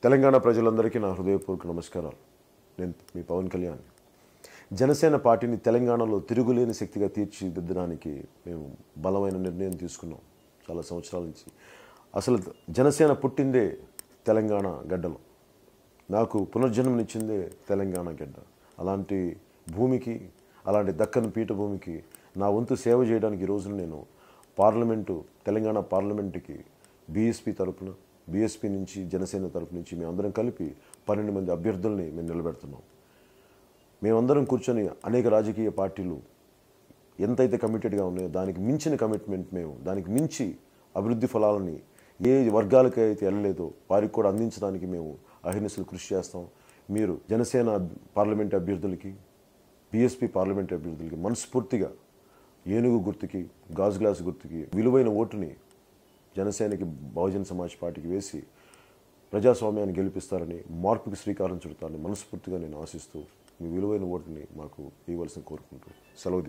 తెలంగాణ ప్రజలందరికీ నా హృదయపూర్వక నమస్కారాలు. నేను మీ పవన్ కళ్యాణ్. జనసేన పార్టీని తెలంగాణలో తిరుగులేని శక్తిగా తీర్చిదిద్దడానికి మేము బలమైన నిర్ణయం తీసుకున్నాం చాలా సంవత్సరాల నుంచి. అసలు జనసేన పుట్టిందే తెలంగాణ గడ్డలో. నాకు పునర్జన్మనిచ్చిందే తెలంగాణ గడ్డ. అలాంటి భూమికి, అలాంటి దక్కన్ పీఠభూమికి నా వంతు సేవ చేయడానికి ఈరోజు నేను తెలంగాణ పార్లమెంటుకి బీఎస్పీ తరపున, బీఎస్పీ నుంచి, జనసేన తరపు నుంచి మేమందరం కలిపి 12 మంది అభ్యర్థుల్ని మేము నిలబెడుతున్నాం. మేమందరం కూర్చొని అనేక రాజకీయ పార్టీలు ఎంతైతే కమిటెడ్గా ఉన్నాయో దానికి మించిన కమిట్మెంట్ దానికి మించి అభివృద్ధి ఫలాలని ఏ వర్గాలకి అయితే వెళ్ళలేదో వారికి కూడా అందించడానికి మేము అహిర్నిశలు కృషి చేస్తాం. మీరు జనసేన పార్లమెంట్ అభ్యర్థులకి, బీఎస్పీ పార్లమెంట్ అభ్యర్థులకి మనస్ఫూర్తిగా ఏనుగు గుర్తుకి, గాజు గ్లాసు గుర్తుకి విలువైన ఓటుని జనసేనకి, బహుజన సమాజ్ పార్టీకి వేసి ప్రజాస్వామ్యాన్ని గెలిపిస్తారని, మార్పుకి శ్రీకారం చుడతారని మనస్ఫూర్తిగా నేను ఆశిస్తూ మీ విలువైన ఓటుని మాకు ఇవ్వాల్సిన కోరుకుంటూ సెలవు తీసుకుంటాను.